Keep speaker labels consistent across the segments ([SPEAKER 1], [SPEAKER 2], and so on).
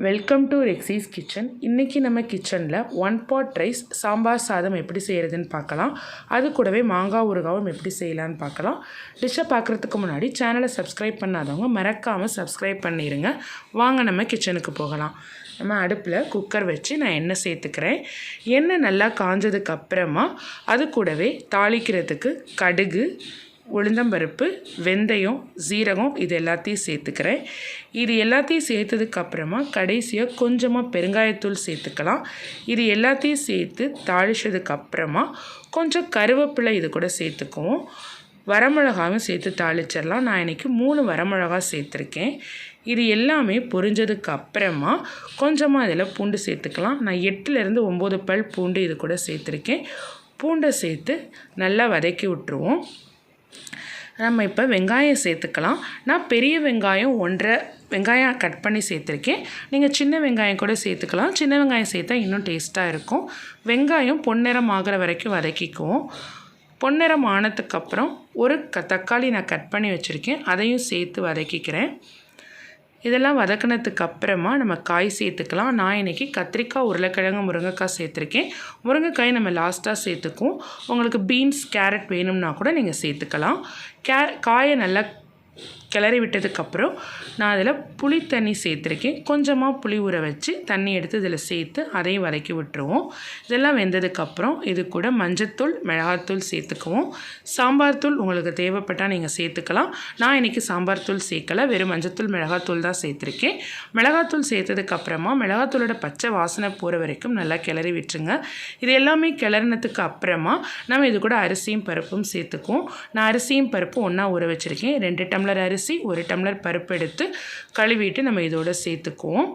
[SPEAKER 1] Welcome to ரெக்ஸிஸ் kitchen. இன்றைக்கி நம்ம கிச்சனில் 1 pot ரைஸ் சாம்பார் சாதம் எப்படி செய்கிறதுன்னு பார்க்கலாம். அது கூடவே மாங்காய் ஊறுகாவும் எப்படி செய்யலான்னு பார்க்கலாம். டிஷ்ஷை பார்க்குறதுக்கு முன்னாடி சேனலை சப்ஸ்கிரைப் பண்ணாதவங்க மறக்காமல் சப்ஸ்கிரைப் பண்ணிடுங்க. வாங்க நம்ம கிச்சனுக்கு போகலாம். நம்ம அடுப்பில் குக்கர் வச்சு நான் எண்ணெய் சேர்த்துக்கிறேன். எண்ணெய் நல்லா காஞ்சதுக்கு அப்புறமா அது கூடவே தாளிக்கிறதுக்கு கடுகு, உளுந்தம்பருப்பு, வெந்தயம், சீரகம் இது எல்லாத்தையும் சேர்த்துக்கிறேன். இது எல்லாத்தையும் சேர்த்ததுக்கப்புறமா கடைசியாக கொஞ்சமாக பெருங்காயத்தூள் சேர்த்துக்கலாம். இது எல்லாத்தையும் சேர்த்து தாளித்ததுக்கப்புறமா கொஞ்சம் கருவேப்பிலை இது கூட சேர்த்துக்குவோம். வரமிளகாவும் சேர்த்து தாளிச்சிடலாம். நான் இன்றைக்கி 3 வரமிளகா சேர்த்துருக்கேன். இது எல்லாமே பொரிஞ்சதுக்கு அப்புறமா கொஞ்சமாக இதில் பூண்டு சேர்த்துக்கலாம். நான் 8லேருந்து 9 பல் பூண்டு இது கூட சேர்த்துருக்கேன். பூண்டை சேர்த்து நல்லா வதக்கி விட்டுருவோம். நம்ம இப்போ வெங்காயம் சேர்த்துக்கலாம். நான் பெரிய வெங்காயம் 1.5 வெங்காயம் கட் பண்ணி சேர்த்துருக்கேன். நீங்கள் சின்ன வெங்காயம் கூட சேர்த்துக்கலாம். சின்ன வெங்காயம் சேர்த்தா இன்னும் டேஸ்ட்டாக இருக்கும். வெங்காயம் பொன்னிறம் ஆகிற வரைக்கும் வதக்கிக்குவோம். பொன்னிறம் ஆனதுக்கப்புறம் ஒரு தக்காளி நான் கட் பண்ணி வச்சுருக்கேன், அதையும் சேர்த்து வதக்கிக்கிறேன். இதெல்லாம் வதக்கினதுக்கு அப்புறமா நம்ம காய் சேர்த்துக்கலாம். நான் இன்றைக்கி கத்திரிக்காய், உருளைக்கிழங்கு, முருங்கைக்காய் சேர்த்துருக்கேன். முருங்கைக்காய் நம்ம லாஸ்ட்டாக சேர்த்துக்குவோம். உங்களுக்கு பீன்ஸ், கேரட் வேணும்னா கூட நீங்கள் சேர்த்துக்கலாம். காயை நல்லா கிளறி விட்டதுக்கப்புறம் நான் அதில் புளி தண்ணி சேர்த்துருக்கேன். கொஞ்சமாக புளி ஊற வச்சு தண்ணி எடுத்து இதில் சேர்த்து அதையும் வதக்கி விட்டுருவோம். இதெல்லாம் வெந்ததுக்கப்புறம் இது கூட மஞ்சத்தூள், மிளகாத்தூள் சேர்த்துக்குவோம். சாம்பார் தூள் உங்களுக்கு தேவைப்பட்டால் நீங்கள் சேர்த்துக்கலாம். நான் இன்றைக்கி சாம்பார் தூள் சேர்க்கலை, வெறும் மஞ்சத்தூள், மிளகாத்தூள் தான் சேர்த்துருக்கேன். மிளகாத்தூள் சேர்த்ததுக்கப்புறமா மிளகாத்தூளோட பச்சை வாசனை போகிற வரைக்கும் நல்லா கிளறி விட்டுருங்க. இது எல்லாமே கிளறினதுக்கு அப்புறமா நம்ம இது கூட அரிசியும் பருப்பும் சேர்த்துக்குவோம். நான் அரிசியும் பருப்பும் ஒன்றா ஊற வச்சுருக்கேன். 2 டம்ளர் அரிசி, 1 டம்ளர் பருப்பு எடுத்து கழுவிட்டு நம்ம இதோட சேர்த்துக்குவோம்.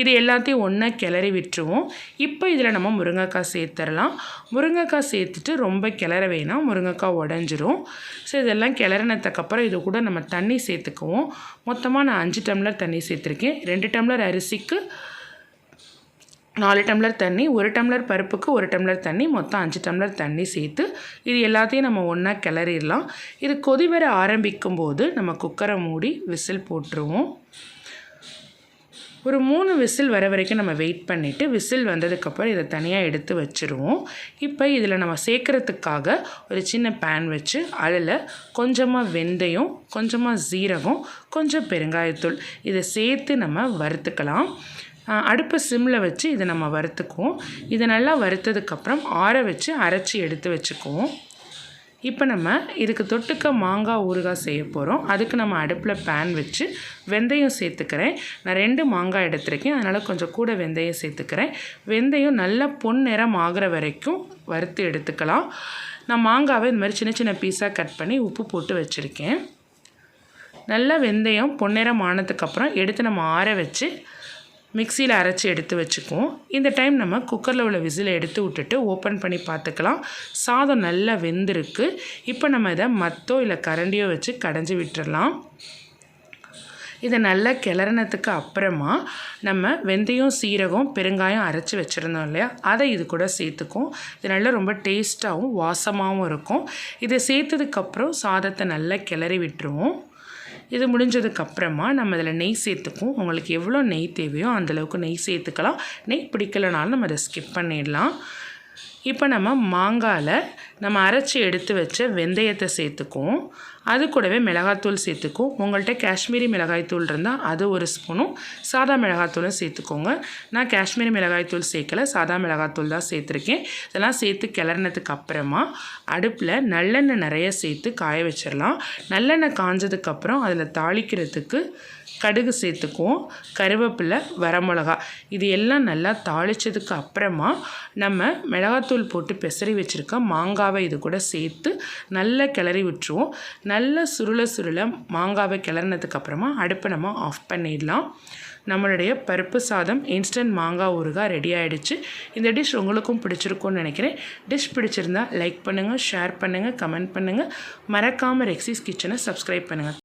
[SPEAKER 1] இது எல்லாத்தையும் ஒன்றா கிளறி விட்டுருவோம். இப்போ இதில் நம்ம முருங்கைக்காய் சேர்த்துடலாம். முருங்கைக்காய் சேர்த்துட்டு ரொம்ப கிளற வேணாம், முருங்கைக்காய் உடஞ்சிரும். ஸோ இதெல்லாம் கிளறினதுக்கப்புறம் இது கூட நம்ம தண்ணி சேர்த்துக்குவோம். மொத்தமாக நான் 5 டம்ளர் தண்ணி சேர்த்துருக்கேன். 2 டம்ளர் அரிசிக்கு 4 டம்ளர் தண்ணி, 1 டம்ளர் பருப்புக்கு 1 டம்ளர் தண்ணி, மொத்தம் 5 டம்ளர் தண்ணி சேர்த்து இது எல்லாத்தையும் நம்ம ஒன்றா கிளறிடலாம். இது கொதி வர ஆரம்பிக்கும் போது நம்ம குக்கரை மூடி விசில் போட்டுருவோம். ஒரு 3 விசில் வர வரைக்கும் நம்ம வெயிட் பண்ணிவிட்டு விசில் வந்ததுக்கப்புறம் இதை தனியாக எடுத்து வச்சுருவோம். இப்போ இதில் நம்ம சேர்க்குறதுக்காக ஒரு சின்ன பேன் வச்சு அதில் கொஞ்சமாக வெந்தயம், கொஞ்சமாக சீரகம், கொஞ்சம் பெருங்காயத்தூள் இதை சேர்த்து நம்ம வறுத்துக்கலாம். அடுப்பை சிம்மில் வச்சு இதை நம்ம வறுத்துக்குவோம். இதை நல்லா வறுத்ததுக்கப்புறம் ஆற வச்சு அரைச்சி எடுத்து வச்சுக்குவோம். இப்போ நம்ம இதுக்கு தொட்டுக்க மாங்காய் ஊறுகாய் செய்ய போகிறோம். அதுக்கு நம்ம அடுப்பில் பேன் வச்சு வெந்தயம் சேர்த்துக்கிறேன். நான் 2 மாங்காய் எடுத்துருக்கேன், அதனால் கொஞ்சம் கூட வெந்தயம் சேர்த்துக்கிறேன். வெந்தயம் நல்லா பொன்னிறம் ஆகிற வரைக்கும் வறுத்து எடுத்துக்கலாம். நான் மாங்காவை இந்த மாதிரி சின்ன சின்ன பீஸாக கட் பண்ணி உப்பு போட்டு வச்சுருக்கேன். நல்லா வெந்தயம் பொன்னிறம் ஆனதுக்கப்புறம் எடுத்து நம்ம ஆற வச்சு மிக்சியில் அரைச்சி எடுத்து வச்சுக்குவோம். இந்த டைம் நம்ம குக்கரில் உள்ள விசிலை எடுத்து விட்டுட்டு ஓப்பன் பண்ணி பார்த்துக்கலாம். சாதம் நல்லா வெந்திருக்கு. இப்போ நம்ம இதை மத்தோ இல்லை கரண்டியோ வச்சு கடைஞ்சி விட்டுறலாம். இதை நல்லா கிளறினதுக்கு அப்புறமா நம்ம வெந்தயம், சீரகம், பெருங்காயம் அரைச்சி வச்சுருந்தோம் இல்லையா, அதை இது கூட சேர்த்துக்கும். இது நல்லா ரொம்ப டேஸ்ட்டாகவும் வாசமாகவும் இருக்கும். இதை சேர்த்ததுக்கப்புறம் சாதத்தை நல்லா கிளறி விட்டுருவோம். இது முடிஞ்சதுக்கப்புறமா நம்ம இதில் நெய் சேர்த்துக்குவோம். உங்களுக்கு எவ்வளோ நெய் தேவையோ அந்தளவுக்கு நெய் சேர்த்துக்கலாம். நெய் பிடிக்கலைனாலும் நம்ம அதை ஸ்கிப் பண்ணிடலாம். இப்போ நம்ம மாங்காயில் நம்ம அரைச்சி எடுத்து வச்ச வெந்தயத்தை சேர்த்துக்குவோம். அது கூடவே மிளகாத்தூள் சேர்த்துக்குவோம். உங்கள்கிட்ட காஷ்மீரி மிளகாய்த்தூள் இருந்தால் அது 1 ஸ்பூனும், சாதா மிளகாத்தூளும் சேர்த்துக்கோங்க. நான் காஷ்மீரி மிளகாய்த்தூள் சேர்க்கலை, சாதா மிளகாத்தூள் தான் சேர்த்துருக்கேன். இதெல்லாம் சேர்த்து கிளறினதுக்கு அப்புறமா அடுப்பில் நல்லெண்ணெய் நிறைய சேர்த்து காய வச்சிடலாம். நல்லெண்ணெய் காஞ்சதுக்கப்புறம் அதில் தாளிக்கிறதுக்கு கடுகு சேர்த்துக்குவோம், கருவேப்பிலை, வரமிளகா இது எல்லாம் நல்லா தாளித்ததுக்கு அப்புறமா நம்ம மிளகாத்தூள் போட்டு பெசரி வச்சுருக்க மாங்காவை இது கூட சேர்த்து நல்லா கிளறி விட்டுருவோம். நல்லா சுருள மாங்காவை கிளறினதுக்கப்புறமா அடுப்பை நம்ம ஆஃப் பண்ணிடலாம். நம்மளுடைய பருப்பு சாதம் இன்ஸ்டன்ட் மாங்காய் ஊறுகாய் ரெடி ஆகிடுச்சு. இந்த டிஷ் உங்களுக்கும் பிடிச்சிருக்கும்னு நினைக்கிறேன். டிஷ் பிடிச்சிருந்தா லைக் பண்ணுங்கள், ஷேர் பண்ணுங்கள், கமெண்ட் பண்ணுங்கள். மறக்காமல் ரெக்ஸிஸ் கிச்சனை சப்ஸ்கிரைப் பண்ணுங்கள்.